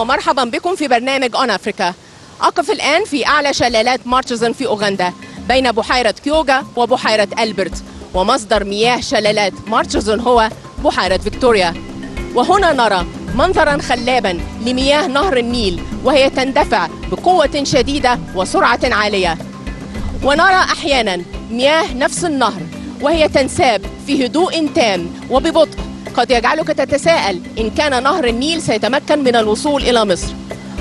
ومرحبا بكم في برنامج أون أفريكا. أقف الآن في أعلى شلالات مارتشزن في أوغندا بين بحيرة كيوغا وبحيرة ألبرت، ومصدر مياه شلالات مارتشزن هو بحيرة فيكتوريا. وهنا نرى منظرا خلابا لمياه نهر النيل وهي تندفع بقوة شديدة وسرعة عالية، ونرى أحيانا مياه نفس النهر وهي تنساب في هدوء تام وببطء قد يجعلك تتساءل إن كان نهر النيل سيتمكن من الوصول إلى مصر.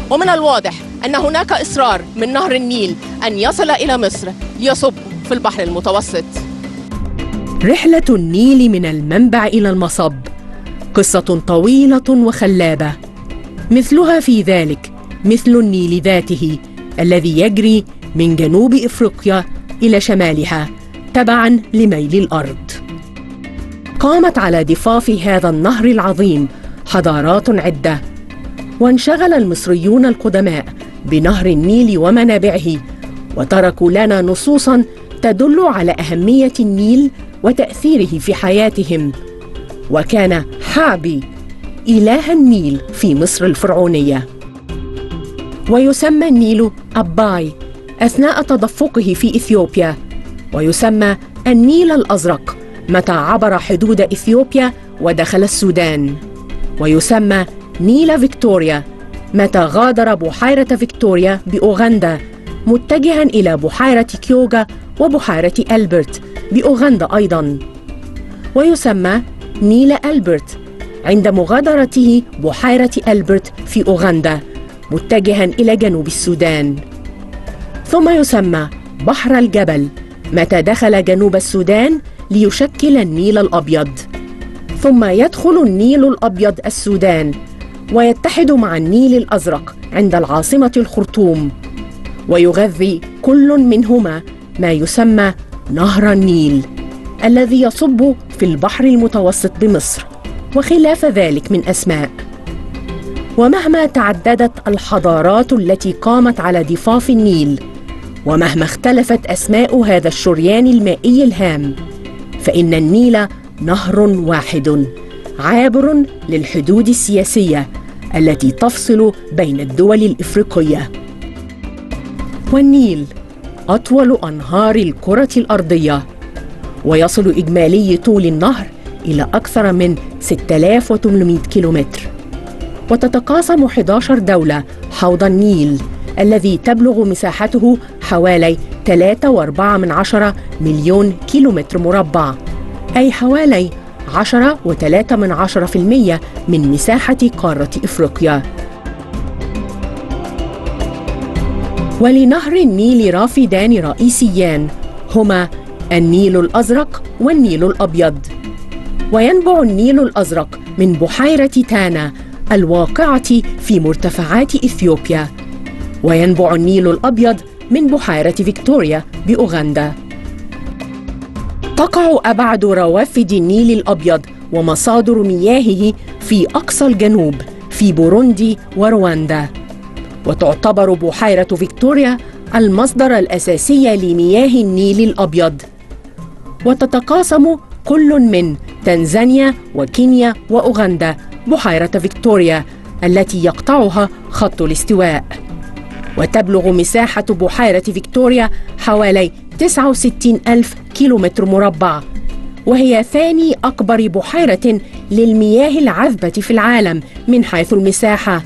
ومن الواضح أن هناك إصرار من نهر النيل أن يصل إلى مصر ليصب في البحر المتوسط. رحلة النيل من المنبع إلى المصب قصة طويلة وخلابة، مثلها في ذلك مثل النيل ذاته الذي يجري من جنوب إفريقيا إلى شمالها تبعاً لميل الأرض. قامت على ضفاف هذا النهر العظيم حضارات عدة، وانشغل المصريون القدماء بنهر النيل ومنابعه، وتركوا لنا نصوصاً تدل على أهمية النيل وتأثيره في حياتهم. وكان حابي إله النيل في مصر الفرعونية، ويسمى النيل أباي أثناء تدفقه في إثيوبيا، ويسمى النيل الأزرق متى عبر حدود إثيوبيا ودخل السودان، ويسمى نيل فيكتوريا متى غادر بحيرة فيكتوريا بأوغندا متجها إلى بحيرة كيوغا وبحيرة ألبرت بأوغندا أيضا، ويسمى نيل ألبرت عند مغادرته بحيرة ألبرت في أوغندا متجها إلى جنوب السودان، ثم يسمى بحر الجبل متى دخل جنوب السودان ليشكل النيل الأبيض، ثم يدخل النيل الأبيض السودان ويتحد مع النيل الأزرق عند العاصمة الخرطوم، ويغذي كل منهما ما يسمى نهر النيل الذي يصب في البحر المتوسط بمصر، وخلاف ذلك من أسماء. ومهما تعددت الحضارات التي قامت على ضفاف النيل، ومهما اختلفت أسماء هذا الشريان المائي الهام، فإن النيل نهر واحد عابر للحدود السياسية التي تفصل بين الدول الإفريقية. والنيل أطول أنهار الكرة الأرضية، ويصل إجمالي طول النهر إلى أكثر من 6800 كيلومتر، وتتقاسم 11 دولة حوض النيل الذي تبلغ مساحته حوالي 3.4 مليون كيلومتر مربع، أي حوالي 10.3% من مساحة قارة إفريقيا. ولنهر النيل رافدان رئيسيان هما النيل الأزرق والنيل الأبيض، وينبع النيل الأزرق من بحيرة تانا الواقعة في مرتفعات إثيوبيا، وينبع النيل الأبيض من بحيرة فيكتوريا بأوغندا. تقع أبعد روافد النيل الأبيض ومصادر مياهه في أقصى الجنوب في بوروندي ورواندا، وتعتبر بحيرة فيكتوريا المصدر الأساسي لمياه النيل الأبيض، وتتقاسم كل من تنزانيا وكينيا وأوغندا بحيرة فيكتوريا التي يقطعها خط الاستواء، وتبلغ مساحة بحيرة فيكتوريا حوالي 69,000 كيلومتر مربع، وهي ثاني أكبر بحيرة للمياه العذبة في العالم من حيث المساحة،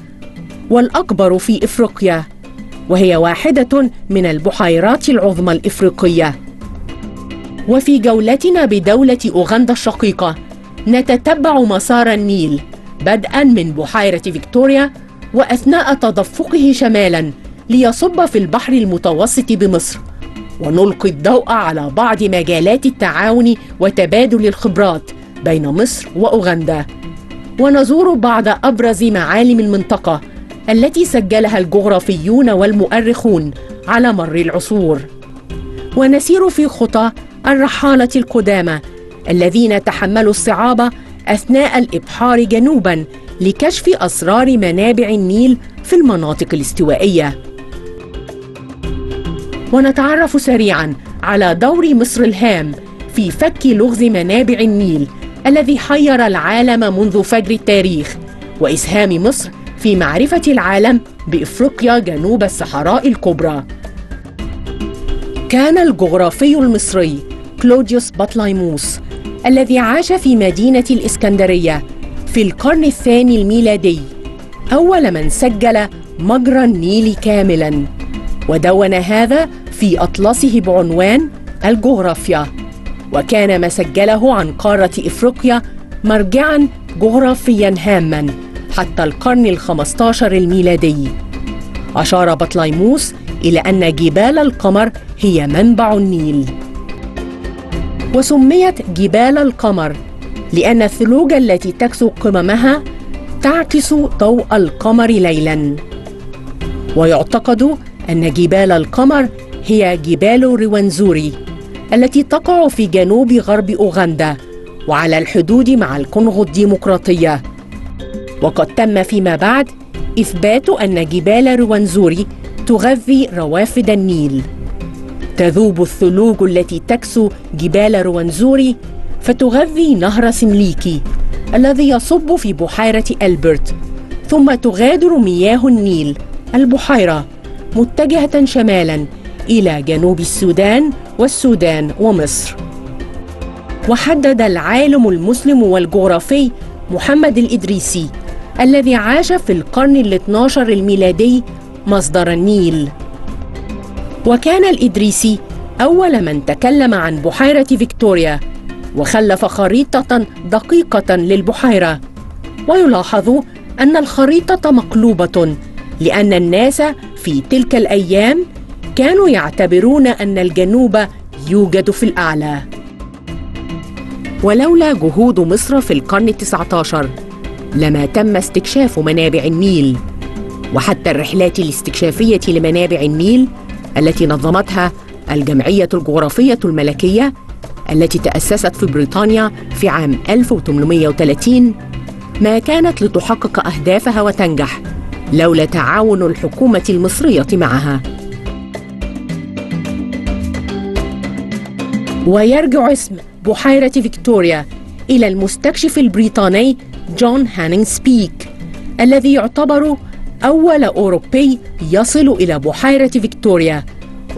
والأكبر في إفريقيا، وهي واحدة من البحيرات العظمى الإفريقية. وفي جولتنا بدولة أوغندا الشقيقة نتتبع مسار النيل بدءاً من بحيرة فيكتوريا وأثناء تدفقه شمالاً ليصب في البحر المتوسط بمصر، ونلقي الضوء على بعض مجالات التعاون وتبادل الخبرات بين مصر وأوغندا، ونزور بعض أبرز معالم المنطقة التي سجلها الجغرافيون والمؤرخون على مر العصور، ونسير في خطى الرحالة القدامى الذين تحملوا الصعاب أثناء الإبحار جنوباً لكشف أسرار منابع النيل في المناطق الاستوائية. ونتعرف سريعاً على دور مصر الهام في فك لغز منابع النيل الذي حير العالم منذ فجر التاريخ، وإسهام مصر في معرفة العالم بإفريقيا جنوب الصحراء الكبرى. كان الجغرافي المصري كلوديوس بطليموس الذي عاش في مدينة الإسكندرية في القرن الثاني الميلادي أول من سجل مجرى النيل كاملاً، ودون هذا في أطلسه بعنوان الجغرافيا، وكان ما سجله عن قارة إفريقيا مرجعاً جغرافياً هاماً حتى القرن ال15 الميلادي. أشار بطليموس إلى أن جبال القمر هي منبع النيل، وسميت جبال القمر لأن الثلوج التي تكسو قممها تعكس ضوء القمر ليلاً. ويعتقد أن جبال القمر هي جبال روانزوري التي تقع في جنوب غرب أوغندا وعلى الحدود مع الكونغو الديمقراطية. وقد تم فيما بعد إثبات أن جبال روانزوري تغذي روافد النيل. تذوب الثلوج التي تكسو جبال روانزوري فتغذي نهر سمليكي الذي يصب في بحيرة ألبرت، ثم تغادر مياه النيل البحيرة متجهة شمالاً إلى جنوب السودان والسودان ومصر. وحدد العالم المسلم والجغرافي محمد الإدريسي الذي عاش في القرن ال12 الميلادي مصدر النيل. وكان الإدريسي أول من تكلم عن بحيرة فيكتوريا وخلف خريطة دقيقة للبحيرة. ويلاحظ أن الخريطة مقلوبة لأن الناس في تلك الأيام كانوا يعتبرون أن الجنوب يوجد في الأعلى. ولولا جهود مصر في القرن ال19 لما تم استكشاف منابع النيل، وحتى الرحلات الاستكشافية لمنابع النيل التي نظمتها الجمعية الجغرافية الملكية التي تأسست في بريطانيا في عام 1830 ما كانت لتحقق أهدافها وتنجح لولا تعاون الحكومة المصرية معها. ويرجع اسم بحيرة فيكتوريا إلى المستكشف البريطاني جون هانينغ سبيك الذي يعتبر أول أوروبي يصل إلى بحيرة فيكتوريا،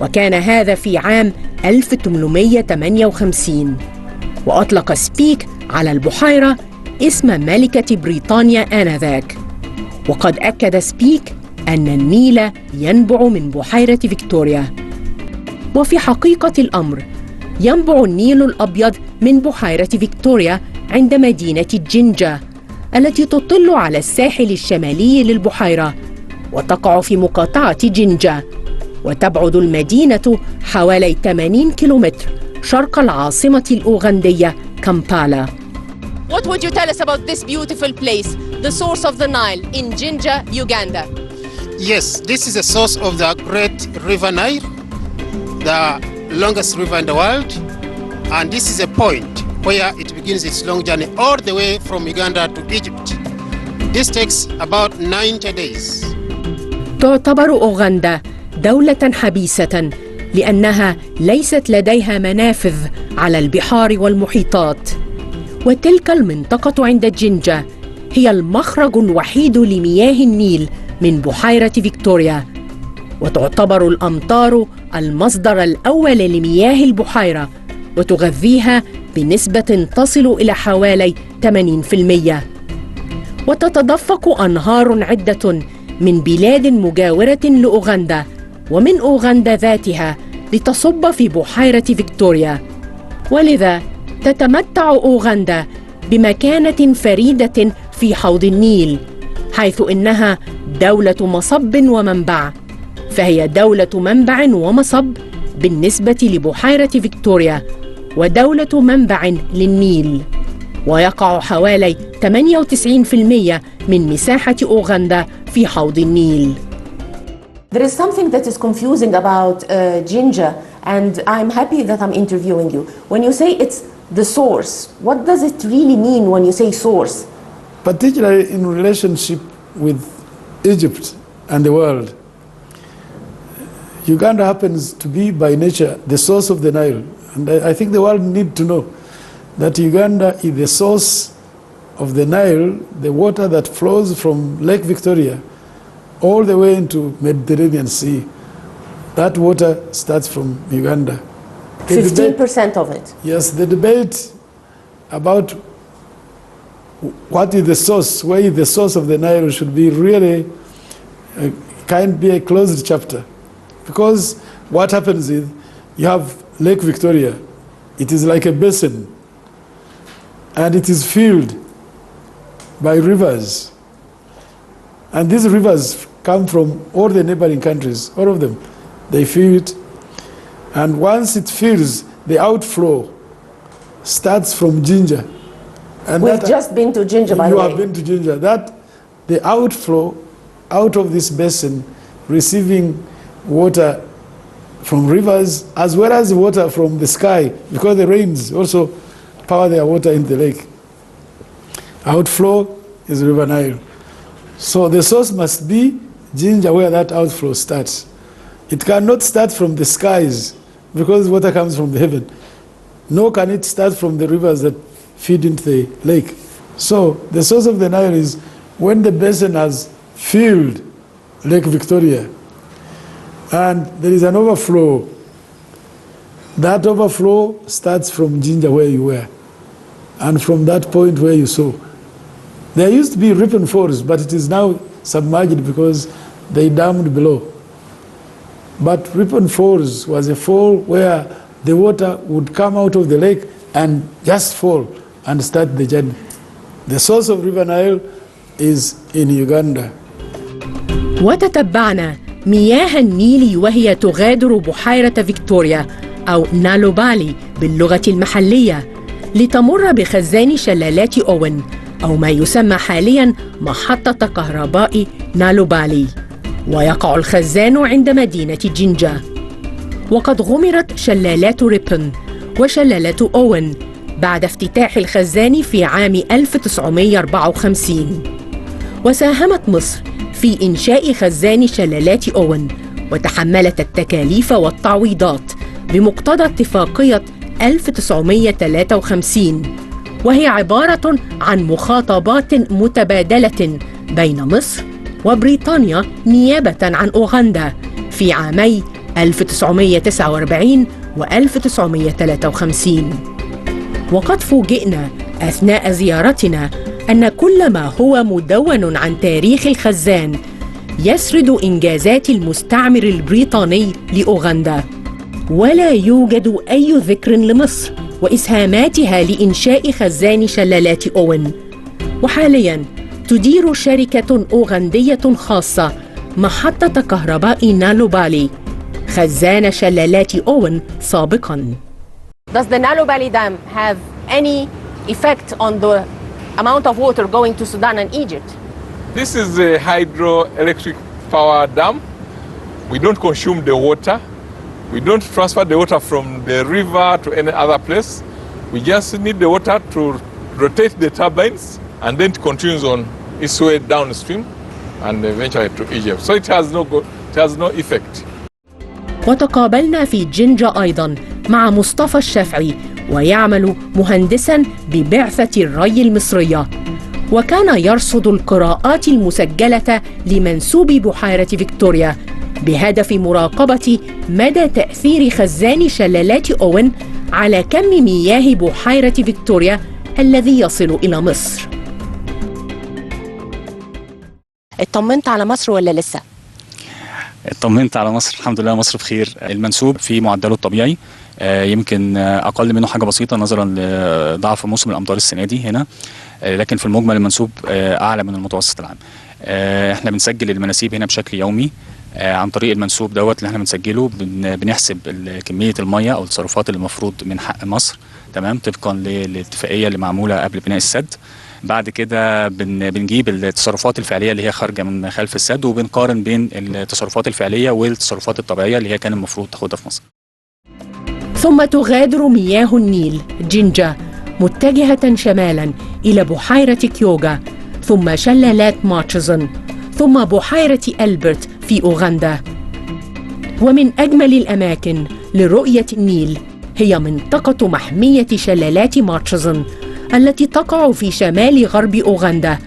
وكان هذا في عام 1858. وأطلق سبيك على البحيرة اسم ملكة بريطانيا آنذاك. وقد أكد سبيك أن النيل ينبع من بحيرة فيكتوريا. وفي حقيقة الأمر ينبع النيل الأبيض من بحيرة فيكتوريا عند مدينة جنجة التي تطل على الساحل الشمالي للبحيرة وتقع في مقاطعة جنجة، وتبعد المدينة حوالي 80 كيلومتر شرق العاصمة الأوغندية كامبالا. What would you tell us about this beautiful place, the source of the Nile in Jinja, Uganda? Yes, this is the source of the great river Nile, the longest river in the world, and this is a point where it begins its long journey all the way from Uganda to Egypt. This takes about 90 days. تعتبر أوغندا دولة حبيسة لأنها ليست لديها منافذ على البحار والمحيطات، وتلك المنطقة عند جنجة هي المخرج الوحيد لمياه النيل من بحيرة فيكتوريا. وتعتبر الأمطار المصدر الأول لمياه البحيرة وتغذيها بنسبة تصل إلى حوالي 80%. وتتدفق أنهار عدة من بلاد مجاورة لأوغندا ومن أوغندا ذاتها لتصب في بحيرة فيكتوريا. ولذا تتمتع أوغندا بمكانة فريدة في حوض النيل، حيث إنها دولة مصب ومنبع، فهي دولة منبع ومصب بالنسبة لبحيرة فيكتوريا ودولة منبع للنيل. ويقع حوالي 98% من مساحة أوغندا في حوض النيل. There is something that is confusing about Jinja, and I'm happy that I'm interviewing you. When you say it's the source, what does it really mean when you say source? Particularly in relationship with Egypt and the world. Uganda happens to be by nature the source of the Nile, and I think the world need to know that Uganda is the source of the Nile, the water that flows from Lake Victoria all the way into Mediterranean Sea, that water starts from Uganda. 15% of it. Yes, the debate about what is the source, where is the source of the Nile should be really, can't be a closed chapter. Because what happens is, you have Lake Victoria, it is like a basin, and it is filled by rivers. And these rivers come from all the neighboring countries, all of them. They fill it, and once it fills, the outflow starts from Jinja. And We've just been to Jinja, by the way. You have been to Jinja. That, the outflow out of this basin, receiving water from rivers as well as water from the sky, because the rains also power their water in the lake. Outflow is River Nile. So the source must be Jinja, where that outflow starts. It cannot start from the skies, because water comes from the heaven. Nor can it start from the rivers that feed into the lake. So the source of the Nile is when the basin has filled Lake Victoria and there is an overflow. That overflow starts from Jinja, where you were, and from that point where you saw. There used to be rip and falls, but it is now submerged because they dammed below. But rip and falls was a fall where the water would come out of the lake and just fall and start the journey. The source of River Nile is in Uganda. وتتبعنا مياه النيل وهي تغادر بحيرة فيكتوريا أو نالوبالي باللغة المحلية لتمر بخزان شلالات أوين أو ما يسمى حالياً محطة كهرباء نالوبالي، ويقع الخزان عند مدينة جينجا. وقد غمرت شلالات ريبن وشلالات أوين بعد افتتاح الخزان في عام 1954. وساهمت مصر في إنشاء خزان شلالات أوين وتحملت التكاليف والتعويضات بمقتضى اتفاقية 1953، وهي عبارة عن مخاطبات متبادلة بين مصر وبريطانيا نيابة عن أوغندا في عامي 1949 و 1953. وقد فوجئنا أثناء زيارتنا أن كل ما هو مدون عن تاريخ الخزان يسرد إنجازات المستعمر البريطاني لأوغندا، ولا يوجد أي ذكر لمصر وإسهاماتها لإنشاء خزان شلالات أوين. وحالياً تدير شركة أوغندية خاصة محطة كهرباء نالوبالي خزان شلالات أوين سابقاً. Does the Nile Dam have any effect on the amount of water going to Sudan and Egypt? This is a hydroelectric power dam. We don't consume the water. We don't transfer the water from the river to any other place. We just need the water to rotate the turbines, and then it continues on its way downstream and eventually to Egypt. So it has no effect. وتقابلنا في جينجا أيضاً مع مصطفى الشافعي، ويعمل مهندساً ببعثة الري المصرية، وكان يرصد القراءات المسجلة لمنسوب بحيرة فيكتوريا بهدف مراقبة مدى تأثير خزان شلالات أوين على كم مياه بحيرة فيكتوريا الذي يصل إلى مصر. اطمنت على مصر ولا لسه؟ اطمنت على مصر، الحمد لله مصر بخير. المنسوب في معدله الطبيعي، يمكن أقل منه حاجة بسيطة نظرا لضعف موسم الأمطار السنة دي هنا، لكن في المجمل المنسوب أعلى من المتوسط العام. احنا بنسجل المناسيب هنا بشكل يومي عن طريق المنسوب دوت اللي احنا بنسجله. بنحسب كمية المية أو التصرفات اللي المفروض من حق مصر، تمام، طبقا للاتفاقية اللي معمولة قبل بناء السد. بعد كده بنجيب التصرفات الفعلية اللي هي خارجة من خلف السد، وبنقارن بين التصرفات الفعلية والتصرفات الطبيعية اللي هي كان المفروض تاخدها في مصر. ثم تغادر مياه النيل جينجا متجهة شمالاً إلى بحيرة كيوغا، ثم شلالات ماتشزن، ثم بحيرة ألبرت في أوغندا. ومن أجمل الأماكن لرؤية النيل هي منطقة محمية شلالات ماتشزن التي تقع في شمال غرب أوغندا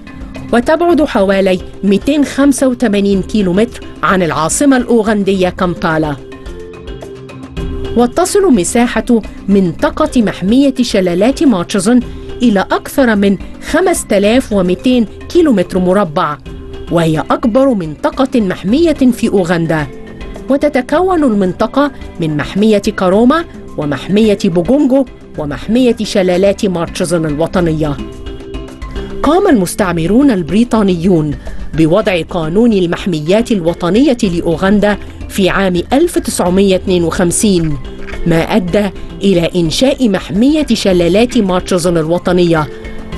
وتبعد حوالي 285 كيلومتر عن العاصمة الأوغندية كامبالا. وتصل مساحة منطقة محمية شلالات ماتشزن إلى أكثر من 5200 كيلومتر مربع، وهي أكبر منطقة محمية في أوغندا. وتتكون المنطقة من محمية كاروما ومحمية بوغونغو ومحمية شلالات ماتشزن الوطنية. قام المستعمرون البريطانيون بوضع قانون المحميات الوطنية لأوغندا في عام 1952، ما أدى إلى إنشاء محمية شلالات ماتشزن الوطنية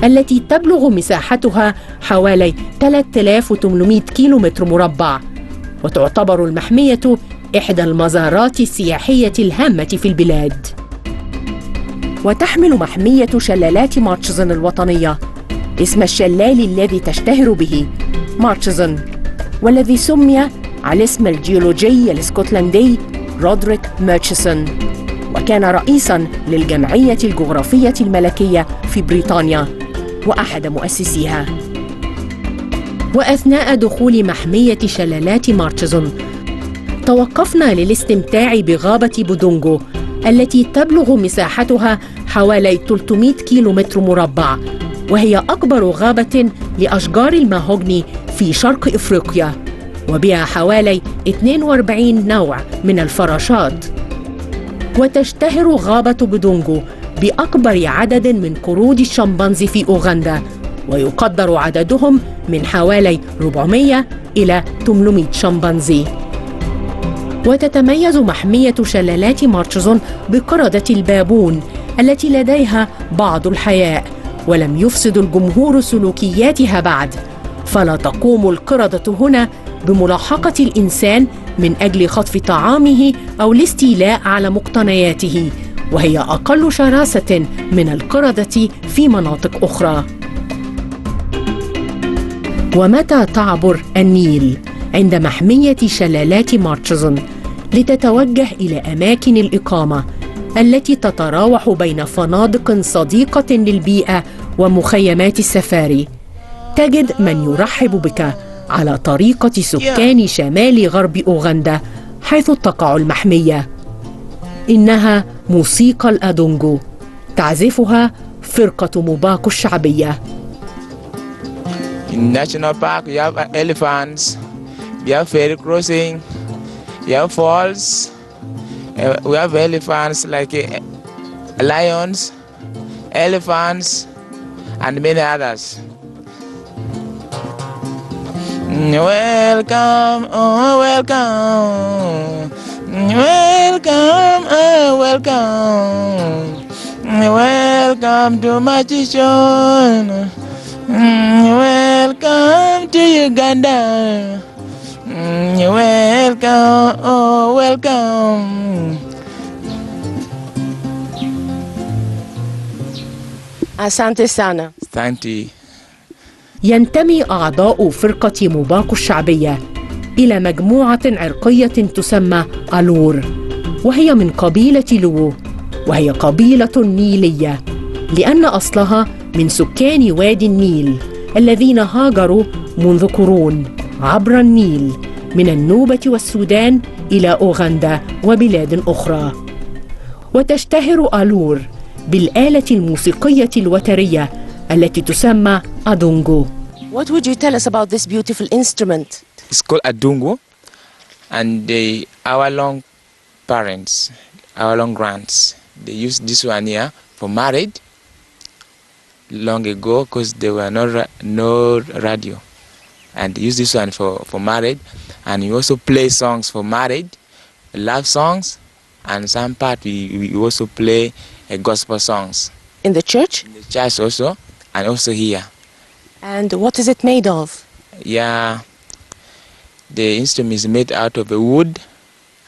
التي تبلغ مساحتها حوالي 3800 كيلومتر مربع، وتعتبر المحمية إحدى المزارات السياحية الهامة في البلاد. وتحمل محمية شلالات ماتشزن الوطنية اسم الشلال الذي تشتهر به ماتشزن، والذي سمي على اسم الجيولوجي الاسكتلندي رودريك ميرشيسون، وكان رئيساً للجمعية الجغرافية الملكية في بريطانيا وأحد مؤسسيها. وأثناء دخول محمية شلالات ماتشزن توقفنا للاستمتاع بغابة بودونغو التي تبلغ مساحتها حوالي 300 كيلومتر مربع، وهي أكبر غابة لأشجار الماهوجني في شرق إفريقيا، وبها حوالي 42 نوع من الفراشات. وتشتهر غابة بودونغو بأكبر عدد من قرود الشمبانزي في أوغندا، ويقدر عددهم من حوالي 400 إلى 800 شمبانزي. وتتميز محمية شلالات ماتشزن بقردة البابون التي لديها بعض الحياء، ولم يفسد الجمهور سلوكياتها بعد، فلا تقوم القردة هنا بملاحقة الإنسان من أجل خطف طعامه أو الاستيلاء على مقتنياته، وهي أقل شراسة من القردة في مناطق أخرى. ومتى تعبر النيل عند محمية شلالات ماتشزن لتتوجه إلى أماكن الإقامة التي تتراوح بين فنادق صديقة للبيئة ومخيمات السفاري، تجد من يرحب بك على طريقة سكان شمال غرب أوغندا حيث تقع المحمية. إنها موسيقى الأدونغو تعزفها فرقة موباكو الشعبية. In national park, you have elephants, you have ferry crossing, you have falls. We have elephants like lions, elephants, and many others. Welcome, oh welcome, welcome, oh welcome, welcome to Machichon, welcome to Uganda, welcome, oh welcome. Asante sana. Asante. ينتمي أعضاء فرقة موباكو الشعبية إلى مجموعة عرقية تسمى ألور، وهي من قبيلة لوو، وهي قبيلة نيلية لأن أصلها من سكان وادي النيل الذين هاجروا منذ قرون عبر النيل من النوبة والسودان إلى أوغندا وبلاد أخرى. وتشتهر ألور بالآلة الموسيقية الوترية التي تسمى أدونغو. What would you tell us about this beautiful instrument? It's called Adungo, and our long parents, our long grands, they used this one here for married long ago because there were no radio, and they used this one for married, and we also play songs for married, love songs, and some part we also play gospel songs. In the church? In the church also, and also here. And what is it made of? Yeah, the instrument is made out of a wood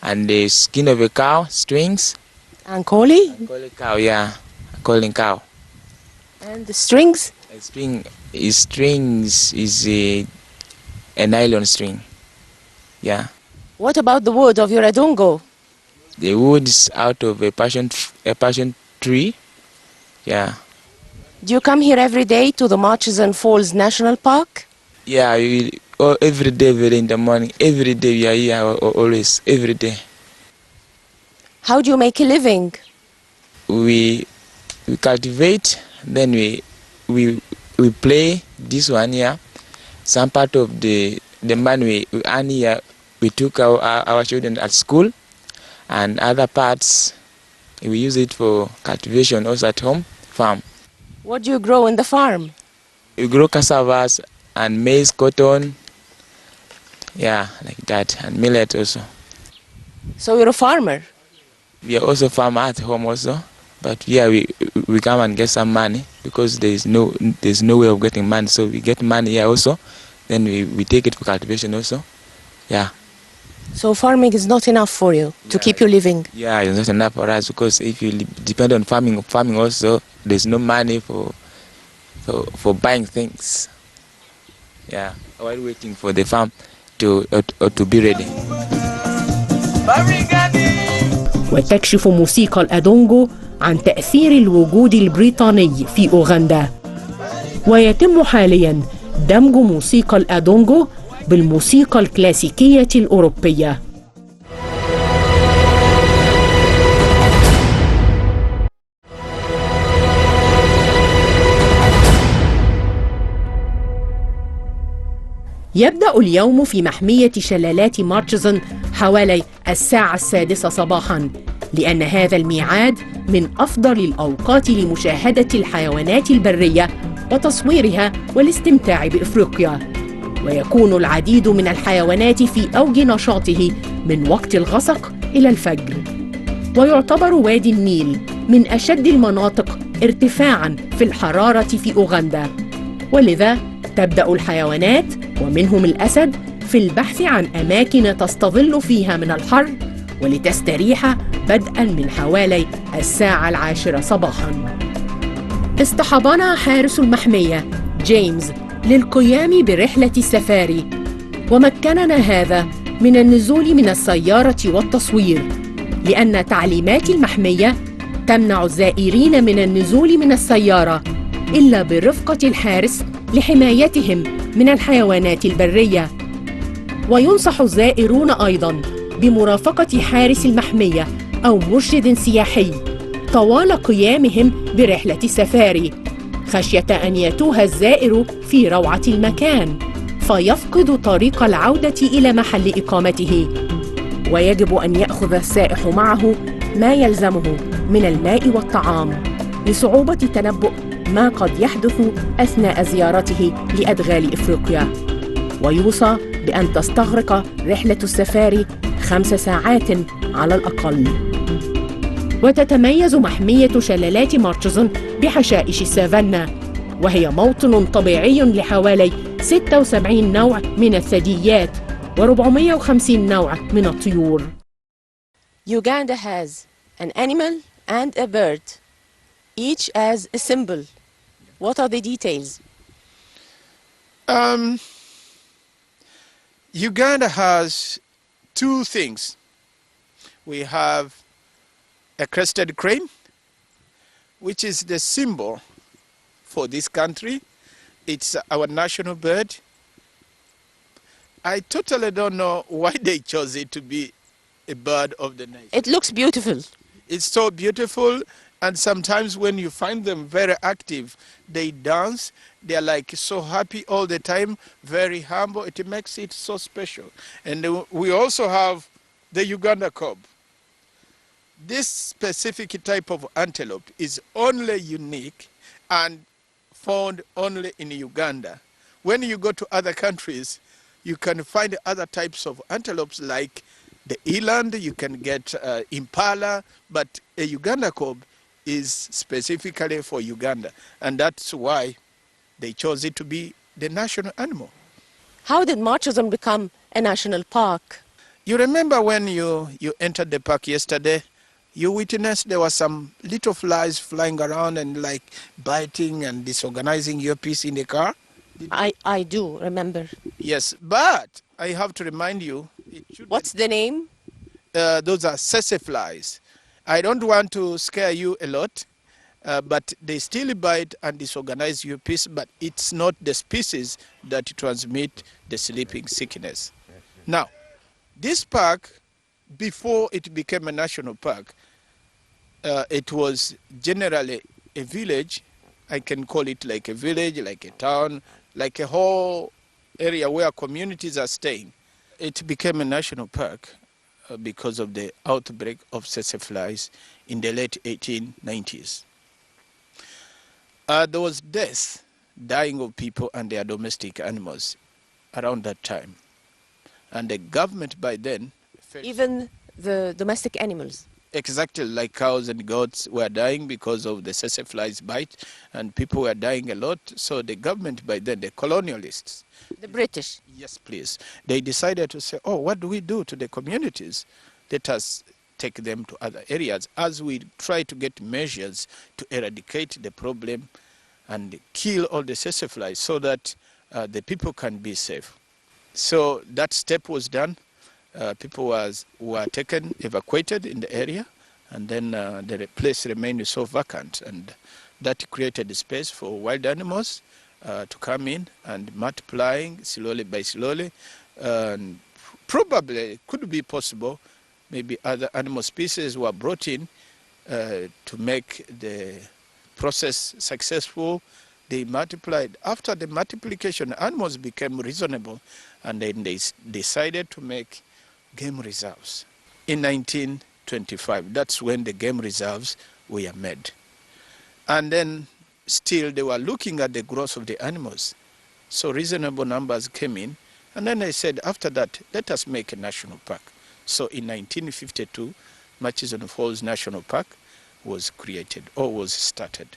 and the skin of a cow, strings. Ankoli? Ankoli cow, yeah, calling cow. And the strings? The strings is a nylon string, yeah. What about the wood of your adungo? The wood is out of a passion tree, yeah. Do you come here every day to the Murchison Falls National Park? Yeah, every day, very in the morning. Every day we are here, always, every day. How do you make a living? We cultivate, then we play this one here. Some part of the money we earn here, we took our children at school, and other parts we use it for cultivation also at home, farm. What do you grow in the farm? We grow cassavas and maize, cotton, yeah, like that, and millet also. So you're a farmer? We are also farmer at home also, but yeah, we come and get some money because there's no way of getting money, so we get money here also, then we take it for cultivation also, yeah. So farming is not enough for you to keep you living? Yeah, it's not enough for us because if you depend on farming also, there's no money for buying things. Yeah, while waiting for the farm to be ready. وتكشف موسيقى الأدونجو عن تأثير الوجود البريطاني في أوغندا. ويتم حالياً دمج موسيقى الأدونجو بالموسيقى الكلاسيكية الأوروبية. يبدأ اليوم في محمية شلالات مارشزن حوالي 6:00 صباحاً، لأن هذا الميعاد من أفضل الأوقات لمشاهدة الحيوانات البرية وتصويرها والاستمتاع بإفريقيا. ويكون العديد من الحيوانات في أوج نشاطه من وقت الغسق إلى الفجر. ويعتبر وادي النيل من أشد المناطق ارتفاعاً في الحرارة في أوغندا، ولذا تبدأ الحيوانات ومنهم الأسد في البحث عن أماكن تستظل فيها من الحر ولتستريح بدءاً من حوالي 10:00 صباحاً. اصطحبنا حارس المحمية جيمس للقيام برحلة السفاري، ومكننا هذا من النزول من السيارة والتصوير، لأن تعليمات المحمية تمنع الزائرين من النزول من السيارة إلا برفقة الحارس لحمايتهم من الحيوانات البرية. وينصح الزائرون أيضاً بمرافقة حارس المحمية أو مرشد سياحي طوال قيامهم برحلة السفاري، خشية أن يتوه الزائر في روعة المكان فيفقد طريق العودة إلى محل إقامته. ويجب أن يأخذ السائح معه ما يلزمه من الماء والطعام لصعوبة تنبؤ ما قد يحدث أثناء زيارته لأدغال إفريقيا. ويوصى بأن تستغرق رحلة السفاري 5 ساعات على الأقل. وتتميز محمية شلالات مارشزن بحشائش السافانا، وهي موطن طبيعي لحوالي 76 نوع من الثدييات و450 نوع من الطيور. Uganda has an animal and a bird, each as a symbol. What are the details? Uganda has 2 things. We have a crested crane, which is the symbol for this country. It's our national bird. I totally don't know why they chose it to be a bird of the nation. It looks beautiful. It's so beautiful, and sometimes when you find them very active, they dance. They're like so happy all the time, very humble. It makes it so special. And we also have the Uganda Cub. This specific type of antelope is only unique and found only in Uganda. When you go to other countries, you can find other types of antelopes like the eland, you can get impala, but a Uganda Cub is specifically for Uganda, and that's why they chose it to be the national animal. How did Murchison become a national park? You remember when you entered the park yesterday, you witnessed there were some little flies flying around and like biting and disorganizing your piece in the car? I do remember. Yes, but I have to remind you. What's the name? Those are tsetse flies. I don't want to scare you a lot. but they still bite and disorganize your piece, but it's not the species that transmit the sleeping sickness. Now, this park, before it became a national park, it was generally a village. I can call it like a village, like a town, like a whole area where communities are staying. It became a national park because of the outbreak of tsetse flies in the late 1890s. There was death, dying of people and their domestic animals around that time. And the government by then... Even the domestic animals? Exactly, like cows and goats were dying because of the tsetse flies bite, and people were dying a lot. So the government by then, the colonialists... The British? Yes, please. They decided to say, oh, what do we do to the communities? Let us take them to other areas as we try to get measures to eradicate the problem and kill all the tsetse flies so that the people can be safe. So that step was done. People were taken, evacuated in the area, and then the place remained so vacant, and that created space for wild animals to come in and multiplying slowly by slowly. And probably it could be possible, maybe other animal species were brought in to make the process successful. They multiplied. After the multiplication, animals became reasonable, and then they decided to make game reserves. In 1925, that's when the game reserves were made. And then still they were looking at the growth of the animals. So reasonable numbers came in. And then I said, after that, let us make a national park. So in 1952, Murchison Falls National Park was created or was started.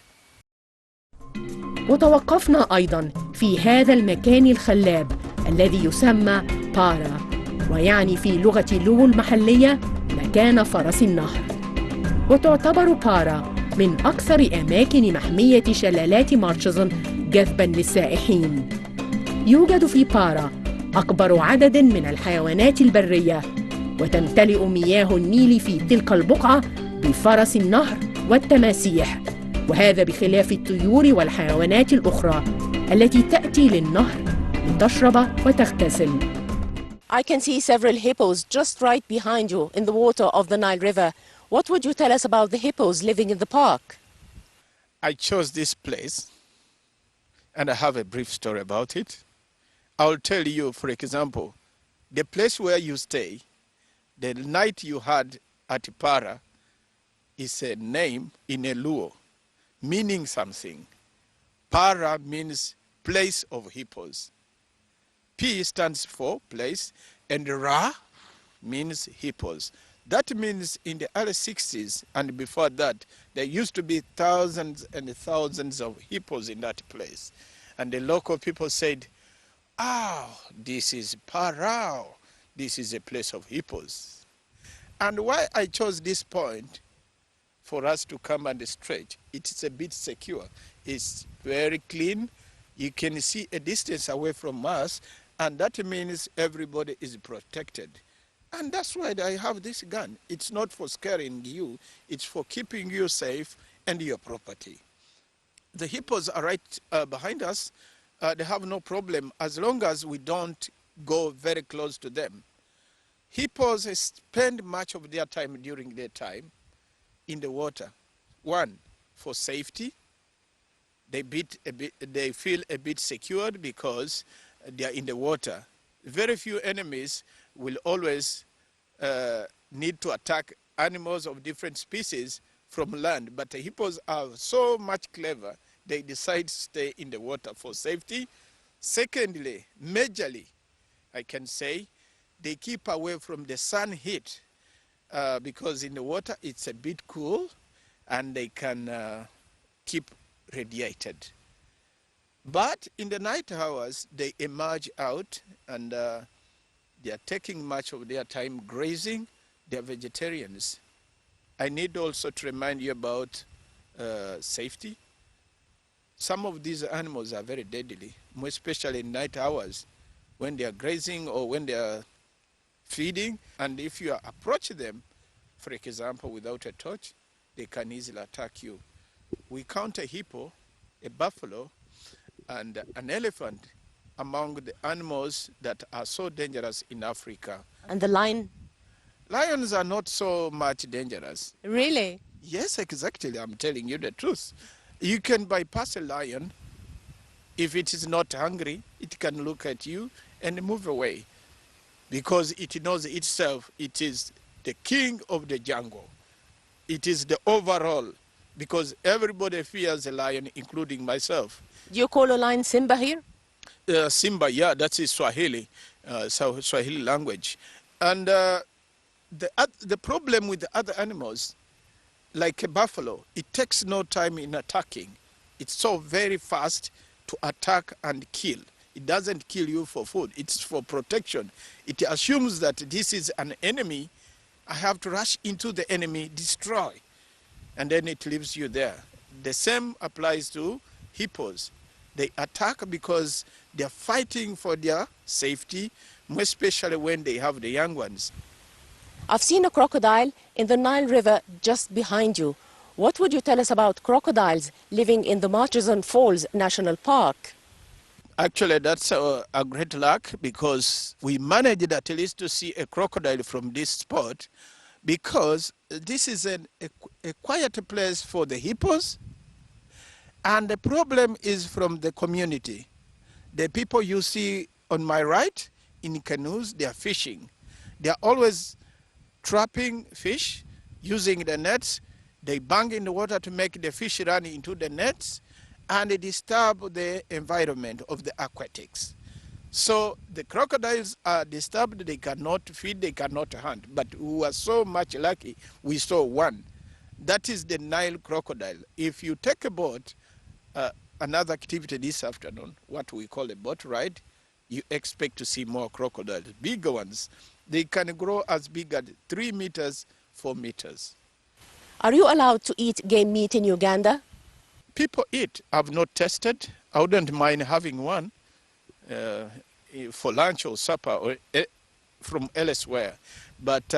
وتوقفنا أيضاً في هذا المكان الخلاب الذي يسمى بارا، ويعني في لغة اللغو المحلية مكان فرس النهر. وتعتبر بارا من أكثر أماكن محمية شلالات مارشزن جذباً للسائحين. يوجد في بارا أكبر عدد من الحيوانات البرية، وتمتلئ مياه النيل في تلك البقعة بفرس النهر والتماسيح، وهذا بخلاف الطيور والحيوانات الأخرى التي تأتي للنهر لتشرب وتغتسل. I can see several hippos just right behind you in the water of the Nile River. What would you tell us about the hippos living in the park? I chose this place, and I have a brief story about it. I'll tell you, for example, the place where you stay, the night you had at Para is a name in a Luo, meaning something. Para means place of hippos. P stands for place, and Ra means hippos. That means in the early 60s and before that, there used to be thousands and thousands of hippos in that place. And the local people said, oh, this is Parao. This is a place of hippos. And why I chose this point for us to come and stretch, it's a bit secure. It's very clean. You can see a distance away from us, and that means everybody is protected. And that's why I have this gun. It's not for scaring you, it's for keeping you safe and your property. The hippos are right behind us. They have no problem as long as we don't go very close to them. Hippos spend much of their time during their time in the water. One, for safety. They feel a bit secured because they are in the water. Very few enemies will always need to attack animals of different species from land, but the hippos are so much clever, they decide to stay in the water for safety. Secondly, majorly, I can say, they keep away from the sun heat because in the water it's a bit cool and they can keep radiated. But in the night hours, they emerge out and they are taking much of their time grazing. They are vegetarians. I need also to remind you about safety. Some of these animals are very deadly, more especially in night hours when they are grazing or when they are feeding. And if you approach them, for example, without a torch, they can easily attack you. we count a hippo, a buffalo, and an elephant among the animals that are so dangerous in Africa. And the lion? Lions are not so much dangerous. Really? Yes, exactly. I'm telling you the truth. You can bypass a lion. If it is not hungry, it can look at you and move away because it knows itself it is the king of the jungle. It is the overall, because everybody fears a lion, including myself. Do you call a lion Simba here? Simba, yeah, that's his Swahili, Swahili language. And the problem with the other animals, like a buffalo, it takes no time in attacking. It's so very fast to attack and kill. It doesn't kill you for food. It's for protection. It assumes that this is an enemy. I have to rush into the enemy, destroy, and then it leaves you there. The same applies to hippos. They attack because they're fighting for their safety, more especially when they have the young ones. I've seen a crocodile in the Nile River just behind you. What would you tell us about crocodiles living in the Murchison Falls National Park? Actually, that's a great luck because we managed at least to see a crocodile from this spot, because this is a quiet place for the hippos, and the problem is from the community. The people you see on my right in canoes, they are fishing. They are always trapping fish using the nets. They bang in the water to make the fish run into the nets, and they disturb the environment of the aquatics. So the crocodiles are disturbed, they cannot feed, they cannot hunt. But we were so much lucky, we saw one. That is the Nile crocodile. If you take a boat, another activity this afternoon, what we call a boat ride, you expect to see more crocodiles, bigger ones. They can grow as big as 3 meters, 4 meters. Are you allowed to eat game meat in Uganda? People eat. I've not tested. I wouldn't mind having one for lunch or supper or from elsewhere. But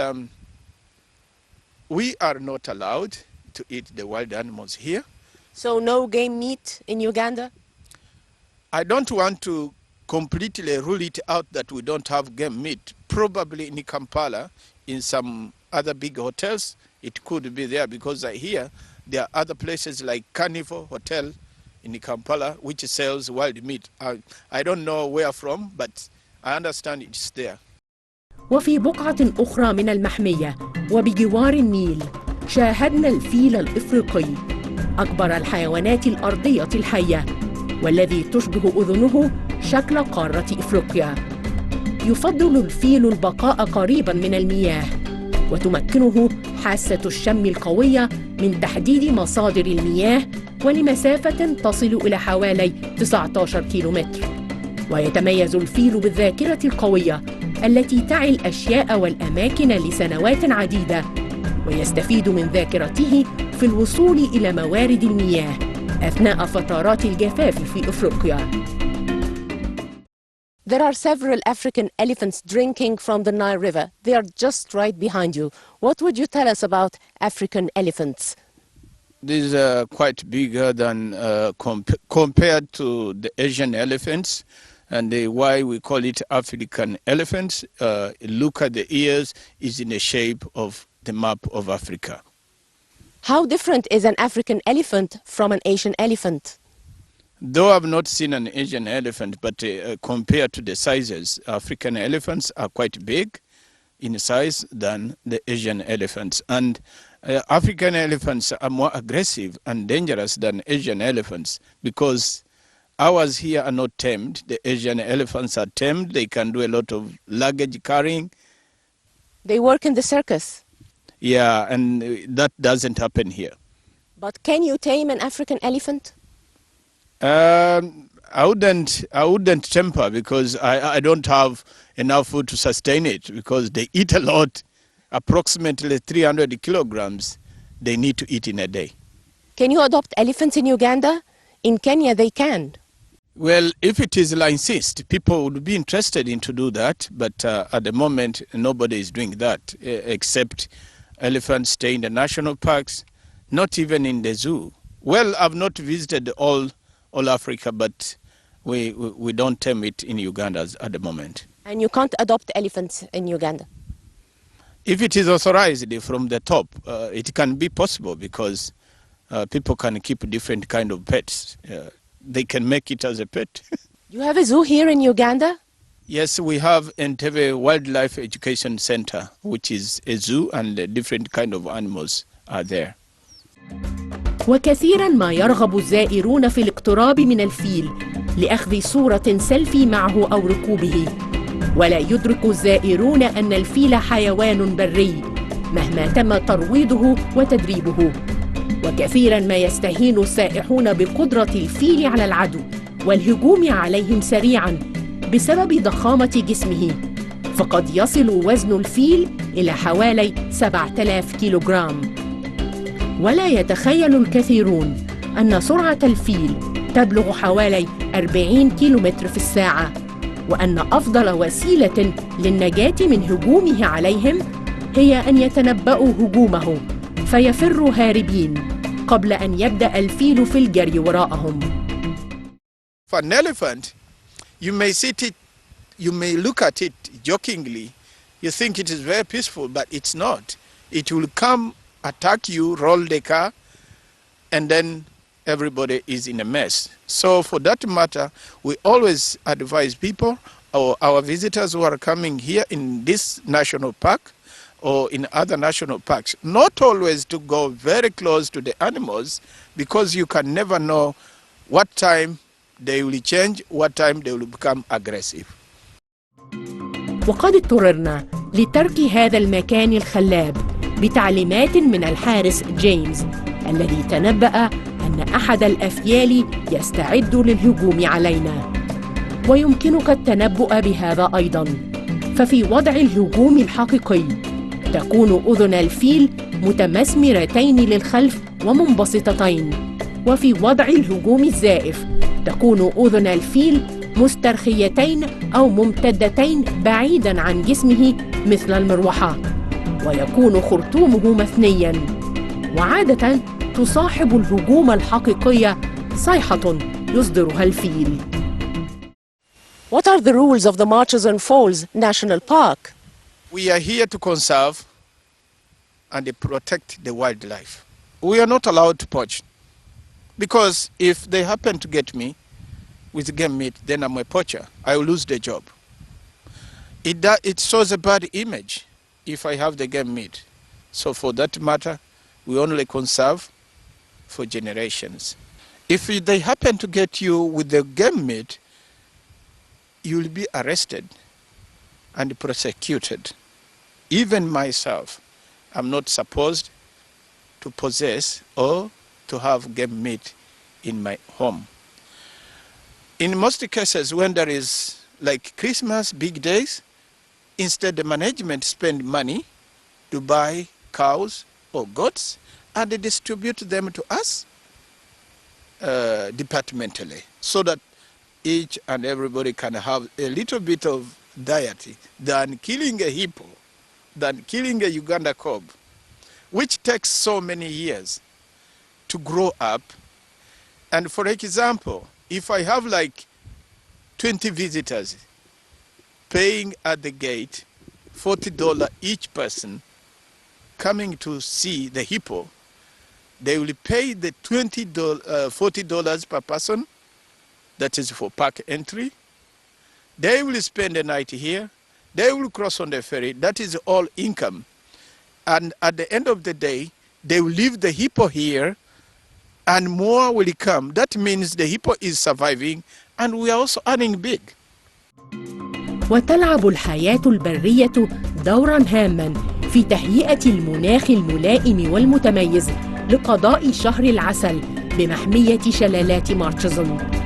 we are not allowed to eat the wild animals here. So no game meat in Uganda? I don't want to completely rule it out that we don't have game meat. Probably in Kampala, in some other big hotels, it could be there, because I hear there are other places like Carnival Hotel in Kampala which sells wild meat. I don't know where from, but I understand it's there. وفي بقعة أخرى من المحمية وبجوار النيل شاهدنا الفيل الإفريقي، أكبر الحيوانات الأرضية الحية، والذي تشبه أذنه شكل قارة إفريقيا. يفضل الفيل البقاء قريباً من المياه، وتمكنه حاسة الشم القوية من تحديد مصادر المياه ولمسافة تصل إلى حوالي 19 كيلومتر. ويتميز الفيل بالذاكرة القوية التي تعي الأشياء والأماكن لسنوات عديدة، ويستفيد من ذاكرته في الوصول إلى موارد المياه أثناء فترات الجفاف في إفريقيا. There are several African elephants drinking from the Nile River. They are just right behind you. What would you tell us about African elephants? These are quite bigger than compared to the Asian elephants, and why we call it African elephants. Look at the ears, is in the shape of the map of Africa. How different is an African elephant from an Asian elephant? Though I've not seen an Asian elephant, but compared to the sizes, African elephants are quite big in size than the Asian elephants. And African elephants are more aggressive and dangerous than Asian elephants, because ours here are not tamed. The Asian elephants are tamed. They can do a lot of luggage carrying. They work in the circus. Yeah, and that doesn't happen here. But can you tame an African elephant? I wouldn't temper, because I don't have enough food to sustain it, because they eat a lot, approximately 300 kilograms they need to eat in a day. Can you adopt elephants in Uganda? In Kenya they can. Well, if it is licensed, people would be interested in to do that, but at the moment nobody is doing that, except elephants stay in the national parks, not even in the zoo. Well, I've not visited all Africa, but we don't tame it in Uganda at the moment. And you can't adopt elephants in Uganda? If it is authorized from the top, it can be possible because people can keep different kind of pets. They can make it as a pet. You have a zoo here in Uganda? Yes, we have Entebbe Wildlife Education Center, which is a zoo, and different kind of animals are there. وكثيرا ما يرغب الزائرون في الاقتراب من الفيل لأخذ صورة سيلفي معه أو ركوبه، ولا يدرك الزائرون أن الفيل حيوان بري مهما تم ترويضه وتدريبه. وكثيرا ما يستهين السائحون بقدرة الفيل على العدو والهجوم عليهم سريعا بسبب ضخامة جسمه، فقد يصل وزن الفيل إلى حوالي 7000 كيلوغرام. ولا يتخيل الكثيرون أن سرعة الفيل تبلغ حوالي 40 كيلومتر في الساعة، وأن أفضل وسيلة للنجاة من هجومه عليهم هي أن يتنبأوا هجومه فيفروا هاربين قبل أن يبدأ الفيل في الجري وراءهم. For an elephant, you may look at it jokingly. You think it is very peaceful, but it's not. It will come, attack you, roll the car, and then everybody is in a mess. So for that matter, we always advise people or our visitors who are coming here in this national park or in other national parks, not always to go very close to the animals, because you can never know what time they will change, what time they will become aggressive. وقد اضطررنا لترك هذا المكان الخلاب بتعليمات من الحارس جيمس الذي تنبأ أن أحد الأفيال يستعد للهجوم علينا. ويمكنك التنبؤ بهذا أيضاً، ففي وضع الهجوم الحقيقي تكون أذن الفيل متمسمرتين للخلف ومنبسطتين، وفي وضع الهجوم الزائف تكون أذن الفيل مسترخيتين أو ممتدتين بعيداً عن جسمه مثل المروحة، ويكون خرطومه مثنياً. وعادة تصاحب الهجوم الحقيقي صيحة يصدرها الفيل. What are the rules of the Murchison Falls National Park? We are here to conserve and protect the wildlife. We are not allowed to poach, because if they happen to get me with game meat, then I'm a poacher. I will lose the job. It shows a bad image if I have the game meat. So for that matter, we only conserve for generations. If they happen to get you with the game meat, you will be arrested and prosecuted. Even myself, I'm not supposed to possess or to have game meat in my home. In most cases, when there is like Christmas, big days, instead the management spend money to buy cows or goats and they distribute them to us departmentally, so that each and everybody can have a little bit of diet than killing a hippo, than killing a Uganda Cub, which takes so many years to grow up. And for example, if I have like 20 visitors paying at the gate $40 each person coming to see the hippo, they will pay the $40 per person. That is for park entry. They will spend the night here. They will cross on the ferry. That is all income. And at the end of the day, they will leave the hippo here and more will come. That means the hippo is surviving and we are also earning big. وتلعب الحياة البرية دوراً هاماً في تهيئة المناخ الملائم والمتميز لقضاء شهر العسل بمحمية شلالات مارشزون.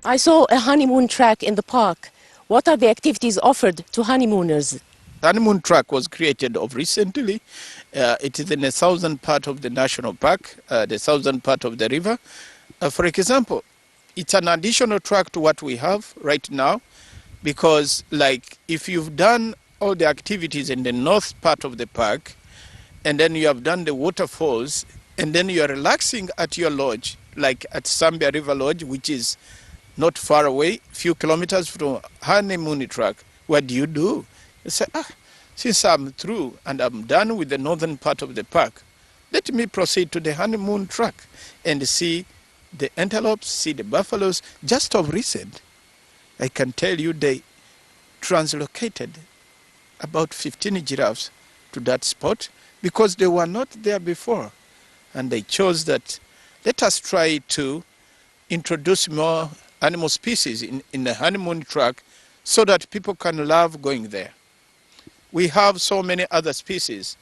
I saw a honeymoon track in the park. What are the activities offered to honeymooners? The honeymoon track was created of recently. It is in the southern part of the national park, the southern part of the river. For example, it's an additional track to what we have right now, because like if you've done all the activities in the north part of the park and then you have done the waterfalls and then you're relaxing at your lodge, like at Zambia River Lodge, which is not far away, few kilometers from honeymoon track. What do? You say, since I'm through and I'm done with the northern part of the park, let me proceed to the honeymoon track and see the antelopes, see the buffaloes. Just of recent, I can tell you they translocated about 15 giraffes to that spot because they were not there before. And they chose that, let us try to introduce more animal species in the honeymoon track so that people can love going there. We have so many other species.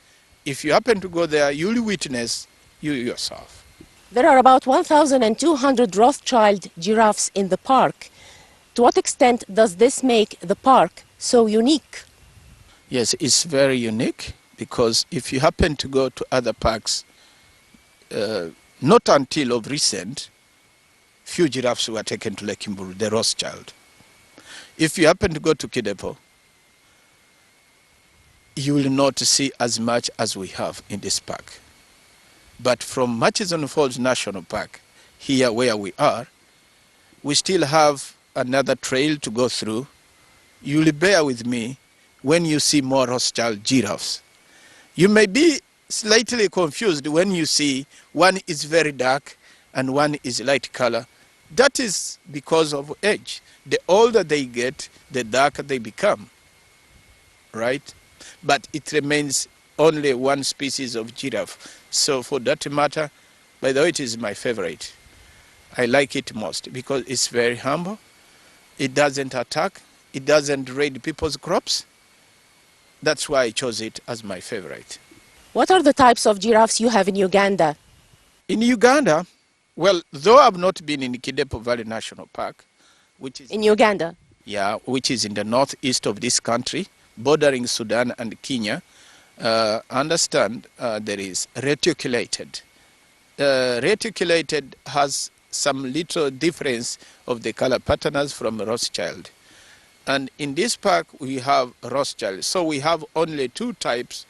If you happen to go there, you'll witness you yourself. There are about 1,200 Rothschild giraffes in the park. To what extent does this make the park so unique? Yes, it's very unique because if you happen to go to other parks, not until of recent, few giraffes were taken to Lake Kimburu, the Rothschild. If you happen to go to Kidepo, you will not see as much as we have in this park. But from Murchison Falls National Park, here where we are, we still have another trail to go through. You'll bear with me when you see more Rothschild giraffes. You may be slightly confused when you see one is very dark and one is light color. That is because of age. The older they get, the darker they become, right? But it remains only one species of giraffe. So for that matter, by the way, it is my favorite. I like it most because it's very humble. It doesn't attack. It doesn't raid people's crops. That's why I chose it as my favorite. What are the types of giraffes you have in Uganda? In Uganda, well, though I've not been in Kidepo Valley National Park, which is in Uganda? Yeah, which is in the northeast of this country, bordering Sudan and Kenya. Understand there is reticulated. Reticulated has some little difference of the color patterns from Rothschild. And in this park we have Rothschild. So we have only two types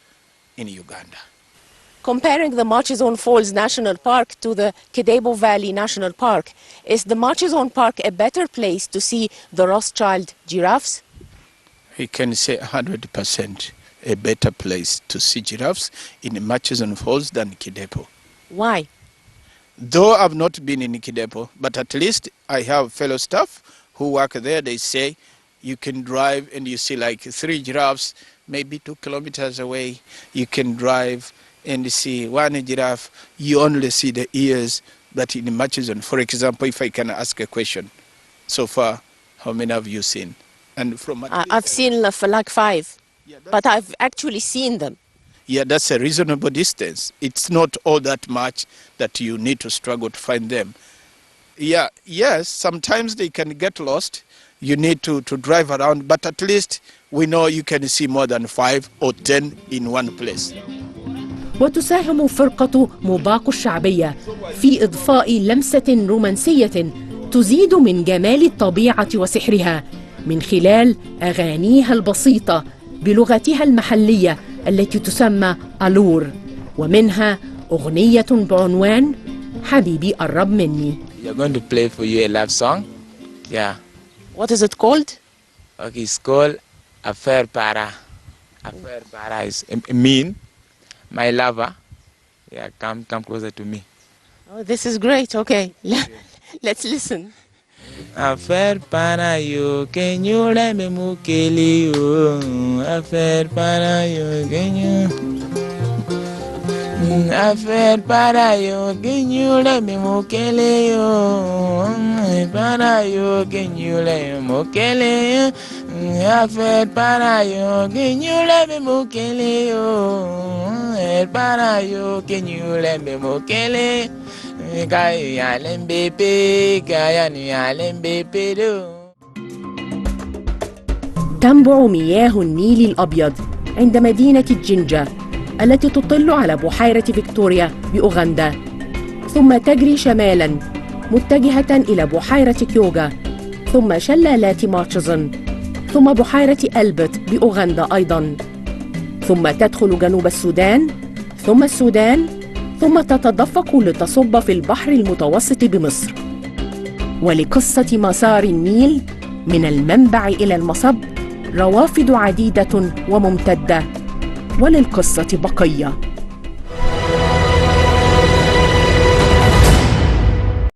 in Uganda. Comparing the Murchison Falls National Park to the Kidepo Valley National Park, is the Murchison Park a better place to see the Rothschild giraffes? I can say 100% a better place to see giraffes in Murchison Falls than Kidepo. Why? Though I've not been in Kidepo, but at least I have fellow staff who work there. They say you can drive and you see like 3 giraffes, maybe 2 kilometers away. You can drive and see one giraffe. You only see the ears, but in Murchison, for example, if I can ask a question, so far, how many have you seen? And from I've seen like 5, but I've actually seen them. Yeah, that's a reasonable distance. It's not all that much that you need to struggle to find them. Yeah, yes, sometimes they can get lost. You need to drive around, but at least we know you can see more than 5 or 10 in one place. وتساهم فرقة مباق الشعبية في إضفاء لمسة رومانسية تزيد من جمال الطبيعة وسحرها من خلال أغانيها البسيطة بلغتها المحلية التي تسمى ألور، ومنها أغنية بعنوان حبيبي قرب مني. We are going to play for you a love song. Yeah. What is it called? Okay, it's called Affair Para. Affair Para is mean, my lover. Yeah, come closer to me. Oh, this is great. Okay, let's listen. Affair para yo, can you let me mukeli yo? Affair para yo, can you? Affair para yo, can you let me mukeli yo? Para yo, can you let me mukeli yo? Affair para yo, can you let me mukeli yo? Para yo, can you let me mukeli? تنبع مياه النيل الأبيض عند مدينة الجنجة التي تطل على بحيرة فيكتوريا بأوغندا، ثم تجري شمالاً متجهة إلى بحيرة كيوغا، ثم شلالات مارشزن، ثم بحيرة ألبرت بأوغندا أيضاً، ثم تدخل جنوب السودان، ثم السودان، ثم تتدفق لتصب في البحر المتوسط بمصر. ولقصة مسار النيل من المنبع إلى المصب روافد عديدة وممتدة، وللقصة بقية.